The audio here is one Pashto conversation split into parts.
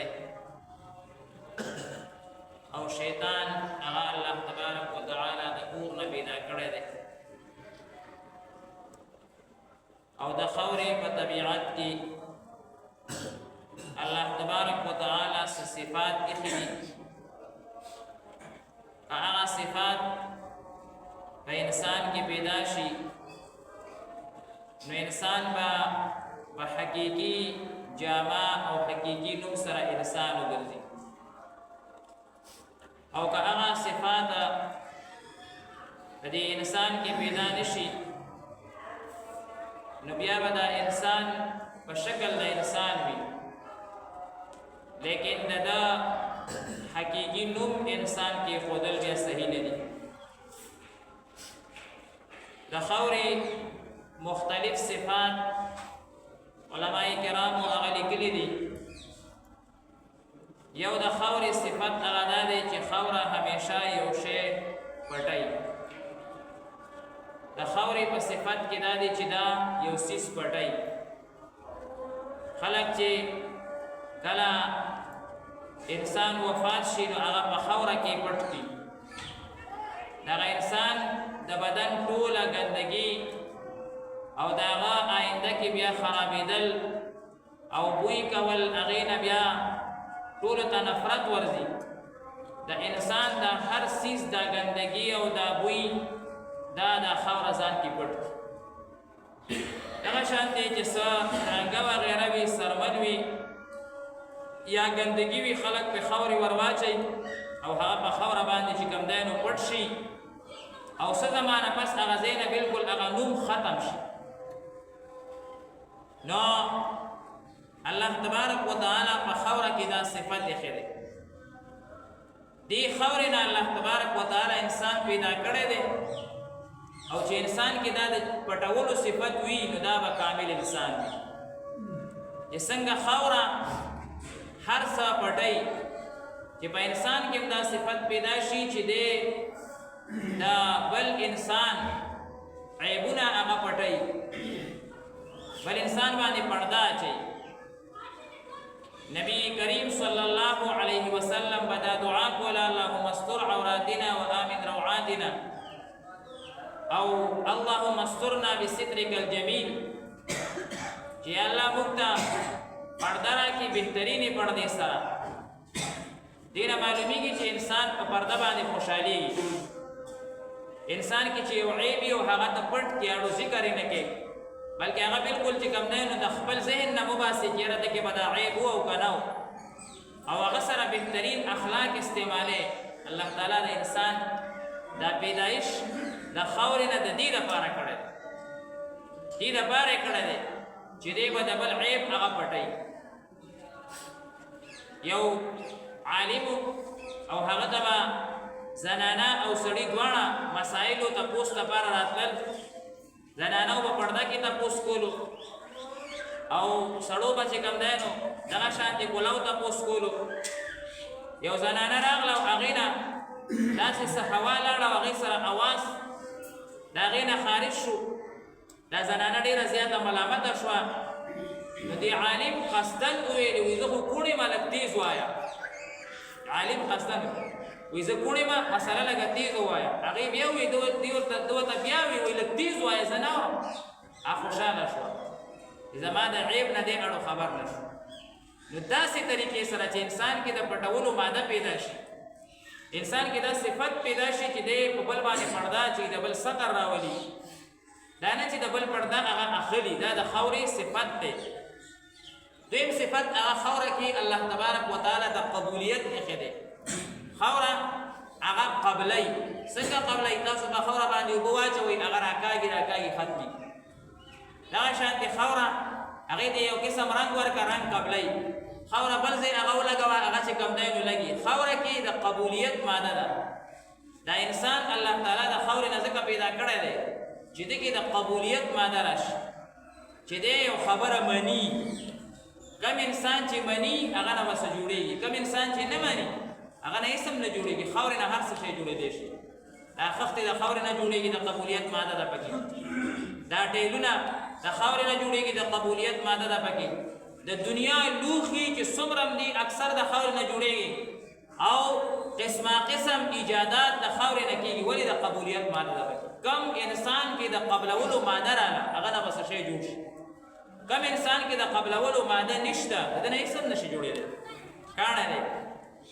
دی او شیطان هغه الله تبارک وتعالى د اور نه پیدا کړی دی او د خاورې په طبیعت کې الله تبارک وتعالى صفات اخلي هغه صفات په انسان کې پیدا شي نو انسان په حقيقي جامع او حقيقي نوم سره انسان وګرځي او که هغه صفات د انسان کې پیدا نشي نو بیا به دا انسان په شکل د انسان وي لیکن دا حقيقي نوم انسان کې خودل بیا صحیح نه دي د خاورې مختلف صفات علماء کرام هغه لیکلي دي یو د خاورې صفت هغه دا دی چې خاوره همیشه یو شی پټي د خاورې په صفت کې دا دی چې دا یو سیس پټي خلک چې کله انسان وفات شي نو هغه په خاوره کې پټ کړي دغه انسان د بدن ټوله ګندګي او دغه آینده کې بیا خرابېدل او بوی کول هغې نه بیا ټولو ته نفرت ورځي د انسان د هر سیز دا ګندګي او دا بوی دا د خاوره ځان کې پټ دغه شان دی چې څه رنګه وغیره وي سرمن وي یا ګندګي وي خلک په خاورې ور واچوي او هغه په خاوره باندې چې کوم دی نو پټ شي او څه زمانه پس هغه ځای نه بلکل هغه نوم ختم شي نو الله تبارک وتعالى په خاوره کې دا صفت ایښې دی دې خاورې نه الله تبارک وتعالى انسان پیدا کړی دی او چې انسان کې دا د پټولو صفت وي نو دا به کامل انسان وي چې څنګه خاوره هر څه پټي چې په انسان کې دا صفت پیدا شي چې دی دا بل انسان عیبونه هغه پټي بل انسان باندې پرده اچي نبی کریم صلی الله علیه وسلم بدا دعا کوله اللهم استر عوراتنا وآمن روعاتنا او اللهم استرنا بسترك الجمیل چې الله موږ ته پرده راکړي بهترینې پردې سره دې نه معلومیږي چې انسان په پرده باندې خوشحالېږي انسان کې چې یو عیب وي او هغه ته پټ کړي اړو ذکر یې نه کوي بلکې هغه بالکل چې کوم دی نو د خپل ذهن نه وباسي چې یاره دکې به دا عیب و او که نه او هغه سره بهترین اخلاق استعمالوي الله تعالی د انسان دا پیدایش د خاورې نه د دې دپاره کړی دی دې دپاره یې کړی دی چې دی به د بل عیب هغه پټوي یو عالم او هغه ته به زنانه او سړي دواړه مسایلو تپوس لپاره راتلل زنانو به پرده کې تپوس کولو او سړو به چې کوم دی نو دغه شانتې ګلاو تپوس کولو یو زنانه راغله او هغې نه داسې څه هوا لاړه او هغې سره اواز د هغې نه خارج شو دا زنانه ډېره زیاته ملامته شوه نو دې عالم قصدن وویلې وایي زه خو کوڼ یم لږ تیز وایه عالم قصدن وایي زه کوڼ یم مسله لږه تیز ووایه هغې بیا وایي ده ورته بیا وایي لږ تیز وایه زه نه وم هغه خوشحاله شوه زما د عیب نه دې اړو خبر نه شو نو داسې طریقې سره چې انسان کې د پټولو ماده پیدا شي انسان کې دا صفت پیدا شي چې دی په بل باندې پرده چې د بل سطر راولي دا نه چې د بل پرده هغه اخلي دا د خاورې صفت دی دویم صفت هغه خاوره کې الله تبارک وتعالی د قبولیت ایښی دی خاوره هغه قبلی څنګه قبلی تاسو په خاوره باندې اوبه واچوئ هغه راکاږي ختمي دغه شانتې خاوره هغې ته یو قسم رنګ ورکړه رنګ قبلی خاوره بل ځای هغه ولګوه هغه چې کوم دی نو لګي خاوره کې د قبولیت ماده ده دا انسان الله تعالی د خاورې نه ځکه پیدا کړی دی چې دې کې د قبولیت ماده راشي چې دی یو خبره مني کم انسان چې مني هغه نه بس جوړېږي کم انسان چې نه مني هغه نه هېڅ هم نه جوړېږي خاورې نه هر څه شی جوړېدی شي دا خښتې د خاورې نه جوړېږي د قبولیت ماده ده پکې دا ټیلونه د خاورې نه جوړېږي د قبولیت ماده ده پکې د دنیا لوښي چې څومره هم دي اکثر د خاورې نه جوړېږي او قسمه قسم ایجادات د خاورې نه کېږي. ولې؟ د قبولیت ماده ده. کم انسان کې د قبلولو ماده راغله هغه نه به څه شی جوړ شي. کم انسان کې د قبلولو ماده نشته د نه هېڅ هم نشي جوړېدلی. کاڼی دی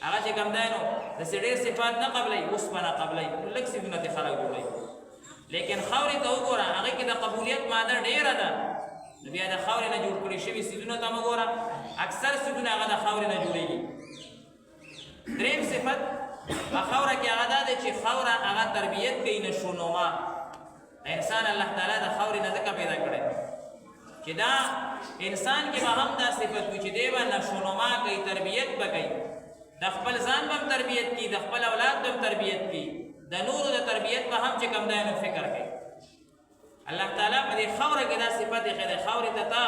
هغه چې کوم دی نو داسې ډېر صفات نه قبلوي، اوسپنه قبلوي، لږ صفتونه ترې خلک جوړوي. لیکن خاورې ته وګوره هغې کې د قبولیت ماده ډېره ده. نو بیا د خاورې نه جوړ کړي شوي څیزونو ته مه ګوره، اکثر څیزونه هغه د خاورې نه جوړېږي. دریم صفت په خاوره کې هغه دا دی چې خاوره هغه تربیت کوي، نشونما. انسان الله تعالی د خاورې نه ځکه پیدا کړی چې دا انسان کې به هم دا صفت وي چې دی به نشونما کوي، تربیت به کوي، د خپل ځان به هم تربیت کوي، د خپل اولاد به هم تربیت کوي، د نورو د تربیت به هم چې کوم دی نو فکر کوي. الله تعالی په دې خاوره کې دا صفت یې ښه خاورې ته تا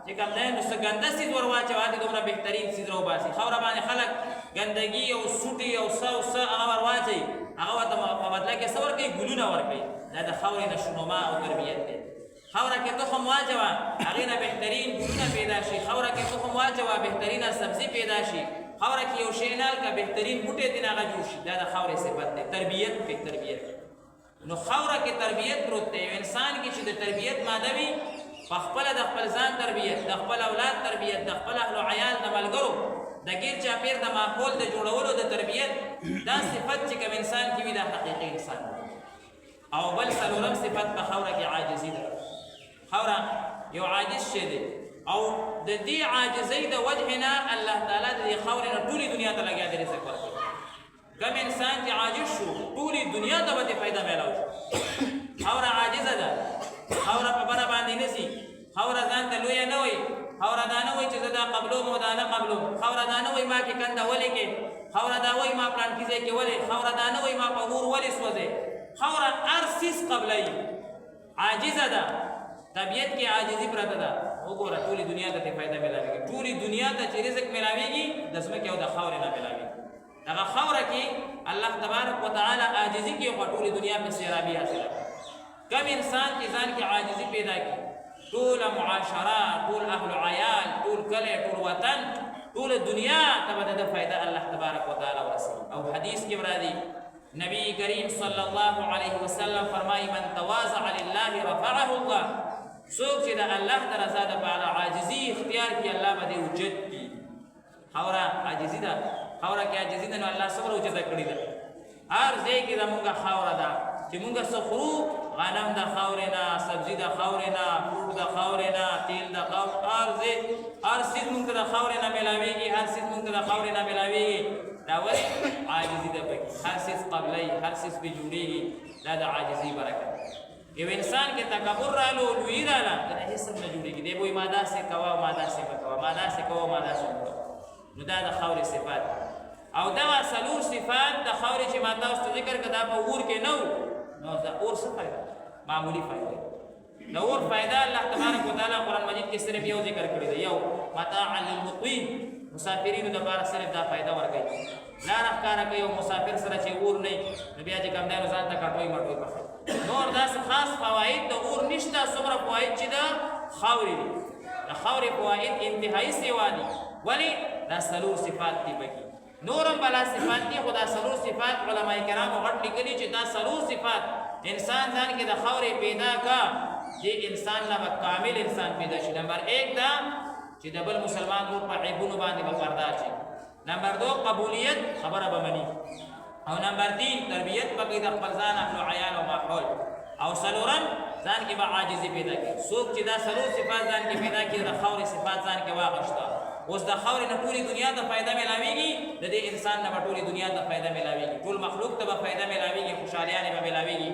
چې کوم دی نو څه ګنده څیز ور واچوه هلته دومره بهترین څیز راوباسي. خاوره باندې خلک ګندګي او سوټي او څه او څه هغه ور واچوي، هغه ورته په بدله کې څه ورکوي؟ ګلونه ورکوي. دا د خاورې نشونما او تربیت دی. خاوره کې تخم واچوه هغې نه بهترین ګلونه پیدا شي، خاوره کې تخم واچوه بهترینه سبزي پیدا شي، خاوره کې یو شی نال که بهترین بوټی دې نه هغه جوړ شي. دا د خاورې صفت دی. تربیت کوي، تربیت. نو خاوره کې تربیت پروت دی. یو انسان کې چې د تربیت ماده وي، په خپله د خپل ځان تربیت، د خپل اولاد تربیت، د خپل اهل و عیال د ملګرو د ګیر چاپیر د ماحول د جوړولو د تربیت، دا صفت چې کوم انسان کې وي دا حقیقي انسان دی. او بل څلورم صفت په خاوره کې عاجزي ده. خاوره یو عاجز شی دی او د دې عاجزۍ د وجه نه الله تعالی د دې خاورې نه ټولې دنیا ته لګیا دی رزق ورکوي. کم انسان چې عاجز شو ټولې دنیا ته به دې فایده میلاو شي. خاوره عاجزه ده، خاوره په بره باندې نه ځي، خاوره ځان ته لویه نه وایي، خاوره دا نه وایي چې زه دا قبلوم او دا نه قبلوم، خاوره دا نه وایي ما کې کنده ولې کې، خاوره دا وایي ما پلانکي ځای کې ولې، خاوره دا نه وایي ما په اور ولې سوځې. خاوره هر څیز قبلوي، عاجزه ده. طبیعت کې عاجزي پرته ده. وګوره ټولې دنیا ته فایده میلاوېږي، ټولې دنیا ته چې رزق میلاوېږي د ځمکې او د خاورې نه میلاوېږي. دغه خاوره کې الله تبارک وتعالی عاجزي کې خو ټولې دنیا په سیرابي حاصله کړي. کم انسان چې ځان کې عاجزي پیدا کړي، ټوله معاشره، ټول اهل عیال، ټول کلی، ټول وطن، ټوله دنیا ته به د فایده الله تبارک وتعالی ورسوي. او حدیث کې راځي نبی کریم صلی الله علیه وسلم فرمایي من تواضع لله رفعه الله. څوک چې د الله د رضا دپاره عاجزي اختیار کړي الله به دې اوچت کړي. خاوره عاجزي ده، خاوره کې عاجزي ده نو الله څومره اوچته کړې ده. هر ځای کې زمونږ خاوره ده چې مونږ څه خورو، غنم د خاورې نه، سبزي د خاورې نه، فروټ د خاورې نه، تیل د خاورې، هر ځای هر څیز مونږ ته د خاورې نه میلاوېږي، هر څیز مونږ ته د خاورې نه میلاوېږي. دا ولې؟ عاجزي ده پکې. هر څیز قبلوي، هر څیز پې جوړېږي. دا د عاجزي برکت. یو انسان کې تکبر رالو، لویي راله، د هېڅ هم نه جوړېږي. دی به وایي ما داسې کوه، ما داسې مه کوه، ما داسې کوه، ما داسې مه کوه. نو دا د خاورې صفات. او دغه څلور صفات د خاورې چې ما تاسو ته ذکر کړه دا په اور کې نه وو، نو د اور څه فایده؟ معمولي فایده. د اور فایده الله تبارک وتعالی قرآن مجید کې صرف یو ذکر کړی دی، یو متاعا للمقوین. مسافرینو دپاره صرف دا فایده ورکوي. لاره ښکاره کوي او مسافر سره چې اور نه وي نو بیا چې کوم دی نو ځان ته کټوۍ مټوۍ پخوي. نور داسې خاص فواید د اور نشته څومره فواید چې د خاورې دي. د خاورې فواید انتهایي سیوا دي. ولې؟ دا څلور صفات دي پکې. نورم بلا صفات دي، خو دا څلور صفات علماء کرامو غټ لیکلي چې دا څلور صفات انسان ځان کې د خاورې پیدا کا، دې انسان نه به کامل انسان پیدا شي. نمبر 1 دا چې د بل مسلمان ورور په عیبونو باندې به پرده اچي. نمبر 2 قبولیت، خبره به مني. او نمبر 3 تربیت به کوي د خپل ځان، اهل عیال او ماحول. او څلورم ځان کې به عاجزي پیدا کړي. څوک چې دا څلور صفات ځان کې پیدا کړي د خاورې صفات ځان کې واغشته، اوس د خاورې نه ټولې دنیا ته فایده میلاوېږي، د دې انسان نه به ټولې دنیا ته فایده میلاوېږي، ټول مخلوق ته به فایده میلاوېږي، خوشحالیانې به میلاوېږي.